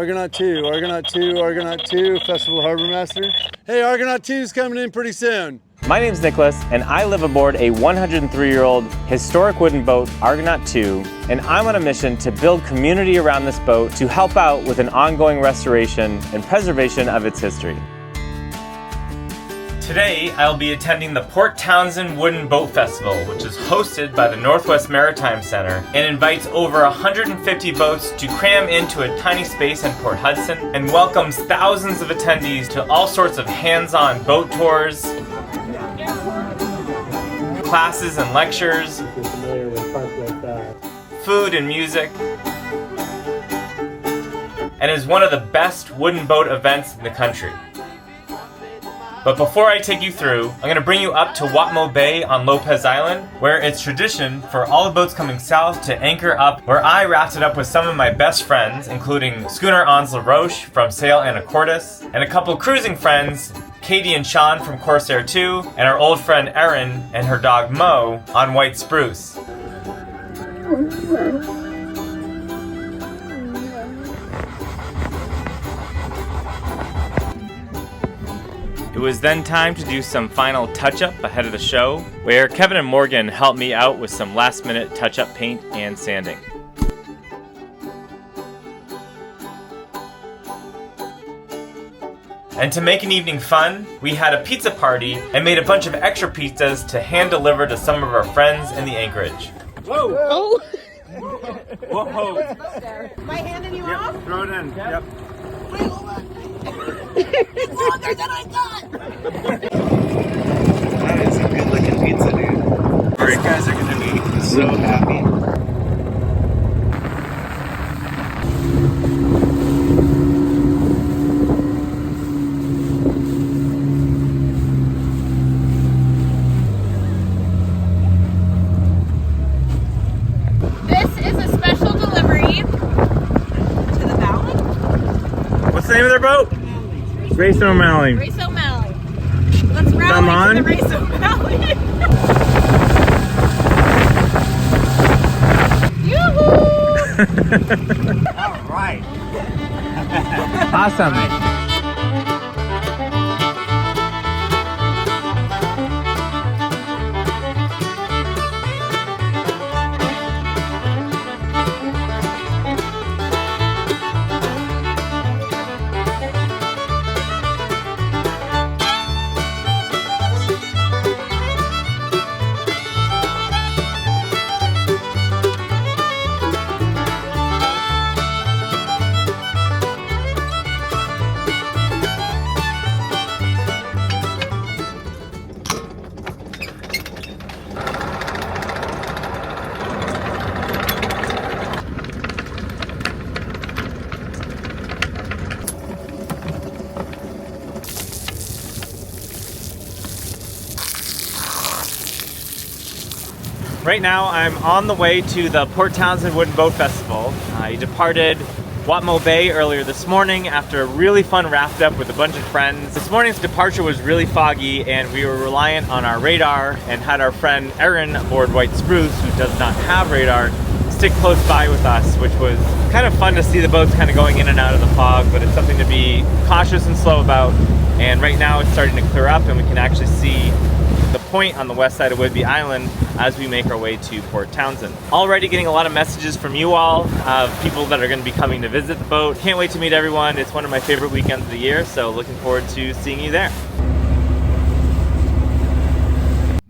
Argonaut 2, Argonaut 2, Argonaut 2, Festival Harbor Master. Hey, Argonaut 2 is coming in pretty soon. My name's Nicholas, and I live aboard a 103-year-old historic wooden boat, Argonaut II, and I'm on a mission to build community around this boat to help out with an ongoing restoration and preservation of its history. Today, I'll be attending the Port Townsend Wooden Boat Festival, which is hosted by the Northwest Maritime Center and invites over 150 boats to cram into a tiny space in Port Hudson and welcomes thousands of attendees to all sorts of hands-on boat tours, classes and lectures, food and music, and is one of the best wooden boat events in the country. But before I take you through, I'm going to bring you up to Watmo Bay on Lopez Island, where it's tradition for all the boats coming south to anchor up, where I rafted up with some of my best friends, including Schooner Ons Roche from Sail Anacortes, and a couple cruising friends, Katie and Sean from Corsair 2, and our old friend Erin and her dog Mo on White Spruce. It was then time to do some final touch-up ahead of the show, where Kevin and Morgan helped me out with some last-minute touch-up paint and sanding. And to make an evening fun, we had a pizza party and made a bunch of extra pizzas to hand-deliver to some of our friends in the anchorage. Whoa! Oh! Whoa! Am I handing you off? Throw it in. Yep. It's longer than I thought! That is a good looking pizza, dude. These guys are gonna be so happy. This is a special delivery to the Valley. What's the name of their boat? Race O'Malley. Race O'Malley. Let's rally Come on. to the Race O'Malley. Yoo-hoo! All right. Awesome. Right now I'm on the way to the Port Townsend Wooden Boat Festival. I departed Watmo Bay earlier this morning after a really fun raft up with a bunch of friends. This morning's departure was really foggy and we were reliant on our radar and had our friend Erin aboard White Spruce, who does not have radar, stick close by with us, which was kind of fun to see the boats kind of going in and out of the fog, but it's something to be cautious and slow about. And right now it's starting to clear up and we can actually see the point on the west side of Whidbey Island as we make our way to Port Townsend. Already getting a lot of messages from you all of people that are going to be coming to visit the boat. Can't wait to meet everyone. It's one of my favorite weekends of the year, so looking forward to seeing you there.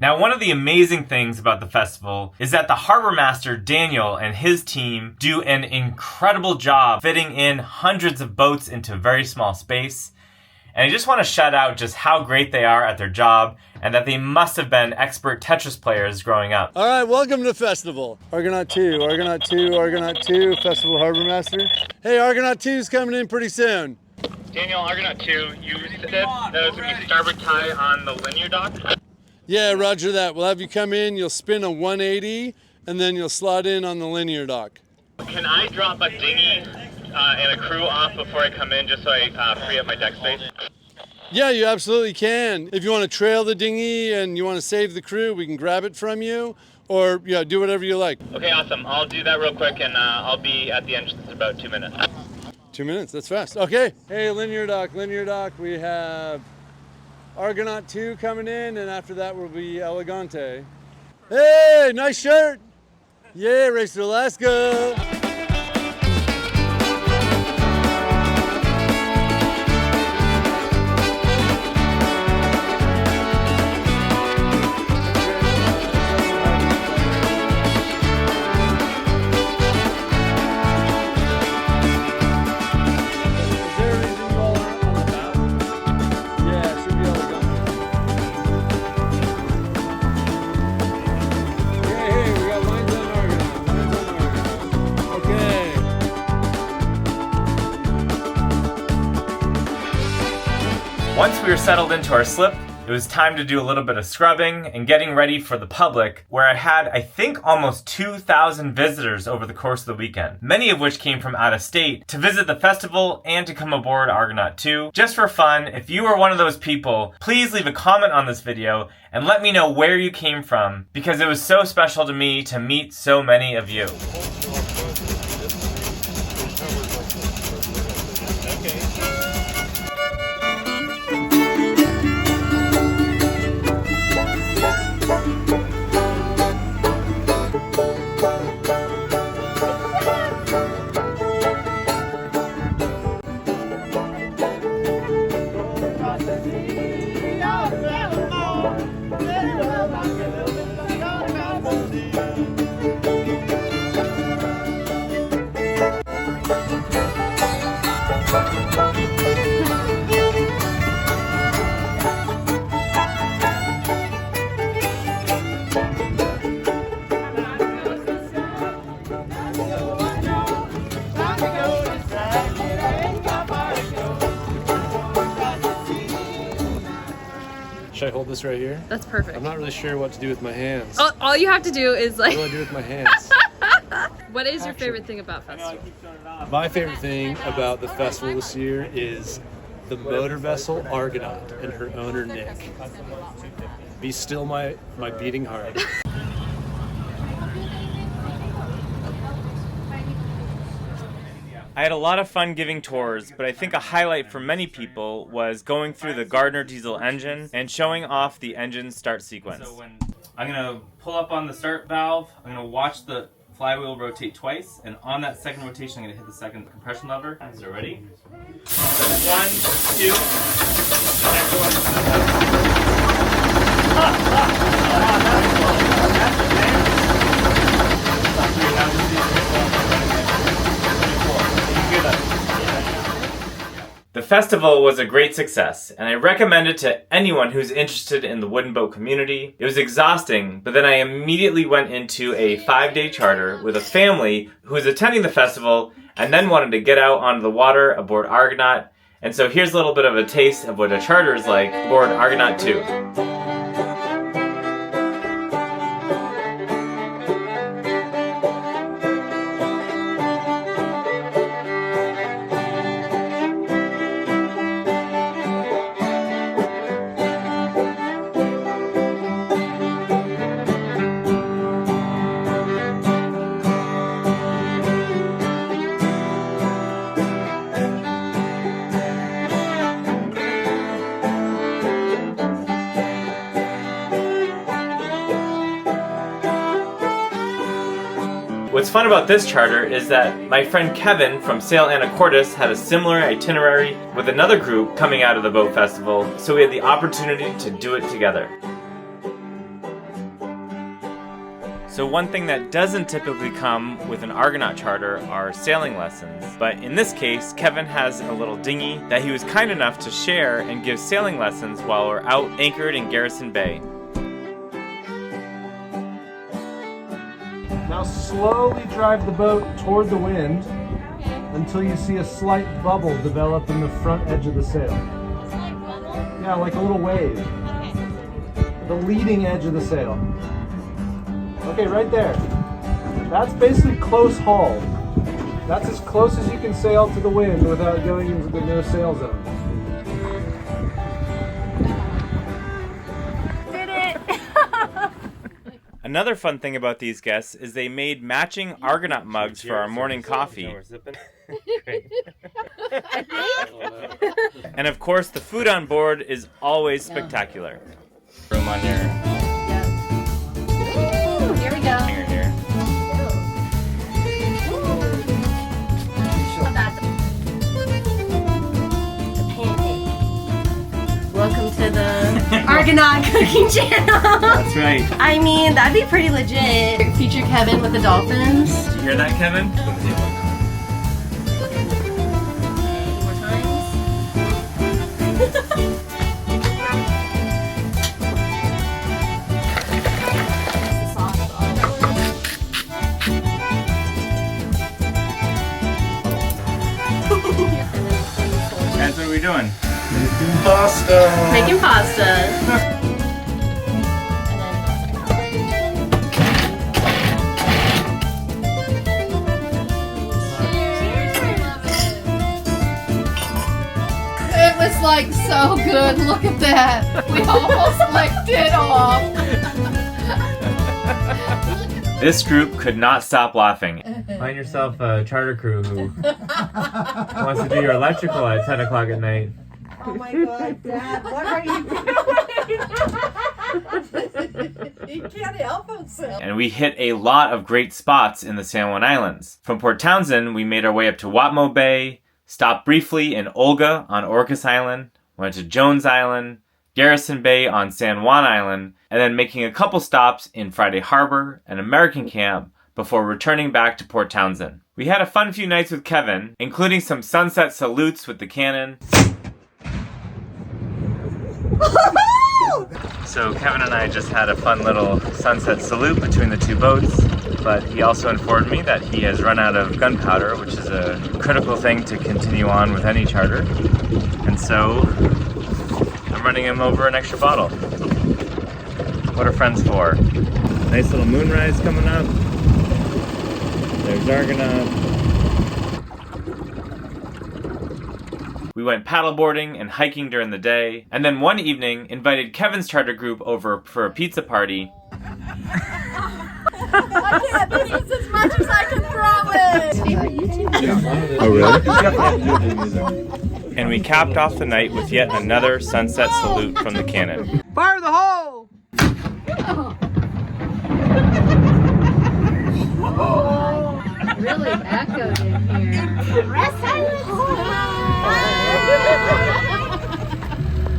Now, one of the amazing things about the festival is that the harbor master, Daniel, and his team do an incredible job fitting in hundreds of boats into a very small space. And I just want to shout out just how great they are at their job and that they must have been expert Tetris players growing up. All right, welcome to the festival. Argonaut 2, Argonaut 2, Argonaut 2, Festival Harbor Master. Hey, Argonaut 2 is coming in pretty soon. Daniel, Argonaut 2, you said that it was going to be starboard tie on the linear dock? Yeah, roger that. We'll have you come in, you'll spin a 180, and then you'll slide in on the linear dock. Can I drop a dinghy and a crew off before I come in just so I free up my deck space? Yeah, you absolutely can. If you want to trail the dinghy and you want to save the crew, we can grab it from you, or yeah, do whatever you like. Okay, awesome. I'll do that real quick and I'll be at the entrance in about 2 minutes. 2 minutes, that's fast. Okay, hey, linear dock. We have Argonaut II coming in, and after that will be Elegante. Hey, nice shirt. Yeah, race to Alaska. Once we were settled into our slip, it was time to do a little bit of scrubbing and getting ready for the public, where I had, I think, almost 2,000 visitors over the course of the weekend, many of which came from out of state to visit the festival and to come aboard Argonaut II. Just for fun, if you are one of those people, please leave a comment on this video and let me know where you came from, because it was so special to me to meet so many of you. Should I hold this right here? That's perfect. I'm not really sure what to do with my hands. All you have to do is like. What do I do with my hands? What is your favorite thing about festival? My favorite thing about the festival this year is the motor vessel Argonaut and her owner Nick. Be still my beating heart. I had a lot of fun giving tours, but I think a highlight for many people was going through the Gardner diesel engine and showing off the engine's start sequence. So when I'm going to pull up on the start valve, I'm going to watch the flywheel rotate twice, and on that second rotation I'm going to hit the second compression lever. So ready? 1, 2, The festival was a great success, and I recommend it to anyone who's interested in the wooden boat community. It was exhausting, but then I immediately went into a 5-day charter with a family who was attending the festival and then wanted to get out onto the water aboard Argonaut. And so here's a little bit of a taste of what a charter is like aboard Argonaut II. What's fun about this charter is that my friend Kevin from Sail Anacortes had a similar itinerary with another group coming out of the boat festival, so we had the opportunity to do it together. So one thing that doesn't typically come with an Argonaut charter are sailing lessons, but in this case, Kevin has a little dinghy that he was kind enough to share and give sailing lessons while we're out anchored in Garrison Bay. Now slowly drive the boat toward the wind until you see a slight bubble develop in the front edge of the sail. Yeah, like a little wave. The leading edge of the sail. Okay, right there. That's basically close haul. That's as close as you can sail to the wind without going into the no sail zone. Another fun thing about these guests is they made matching Argonaut mugs for our morning coffee. And of course, the food on board is always spectacular. Room on your Here we go. hanger here. Welcome to the Argonaut cooking channel. That's right. I mean, that'd be pretty legit. Feature Kevin with the dolphins. Did you hear that, Kevin? More times. Guys, what are we doing? Pasta! Making pasta. It was like so good. Look at that. We almost licked it off. This group could not stop laughing. Find yourself a charter crew who wants to do your electrical at 10 o'clock at night. Oh my God, Dad, what are you doing? He can't help himself. And we hit a lot of great spots in the San Juan Islands. From Port Townsend, we made our way up to Watmo Bay, stopped briefly in Olga on Orcas Island, went to Jones Island, Garrison Bay on San Juan Island, and then making a couple stops in Friday Harbor and American Camp before returning back to Port Townsend. We had a fun few nights with Kevin, including some sunset salutes with the cannon. So Kevin and I just had a fun little sunset salute between the two boats, but he also informed me that he has run out of gunpowder, which is a critical thing to continue on with any charter. And so I'm running him over an extra bottle. What are friends for? Nice little moonrise coming up. There's Argonaut. We went paddleboarding and hiking during the day, and then one evening invited Kevin's charter group over for a pizza party. I can't. This is as much as I can throw it. Oh, really? And we capped off the night with yet another sunset salute from the cannon. Fire the hole! Really echoed in here.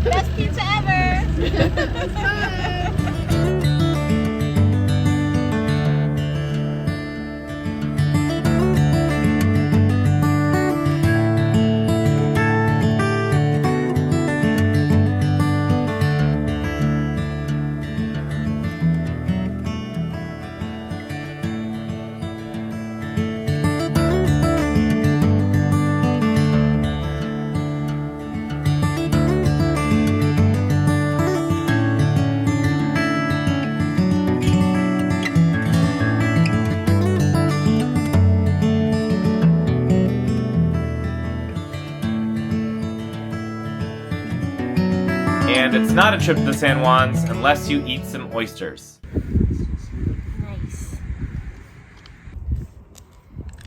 Best pizza ever! And it's not a trip to the San Juans unless you eat some oysters. Nice.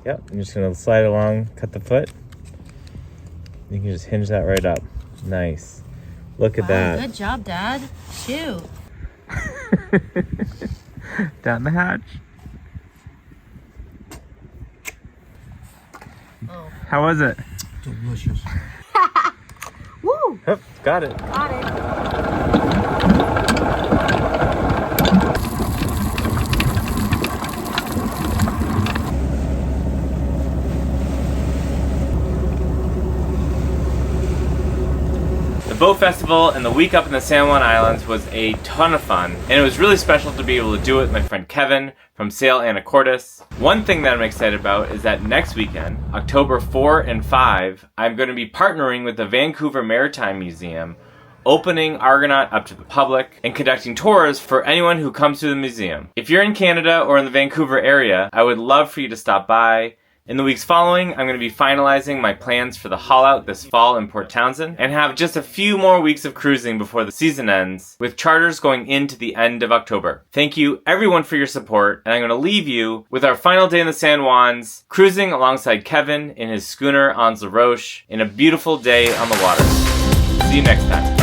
Yep, I'm just gonna slide along, cut the foot. You can just hinge that right up. Nice. Look at that. Good job, Dad. Shoot. Down the hatch. Oh. How was it? Delicious. Woo! Oh, got it. Got it. The boat festival and the week up in the San Juan Islands was a ton of fun, and it was really special to be able to do it with my friend Kevin from Sail Anacortes. One thing that I'm excited about is that next weekend, October 4 and 5, I'm going to be partnering with the Vancouver Maritime Museum, opening Argonaut up to the public and conducting tours for anyone who comes to the museum. If you're in Canada or in the Vancouver area, I would love for you to stop by, In the weeks following, I'm going to be finalizing my plans for the haul out this fall in Port Townsend and have just a few more weeks of cruising before the season ends, with charters going into the end of October. Thank you everyone for your support, and I'm going to leave you with our final day in the San Juans, cruising alongside Kevin in his schooner Ans La Roche in a beautiful day on the water. See you next time.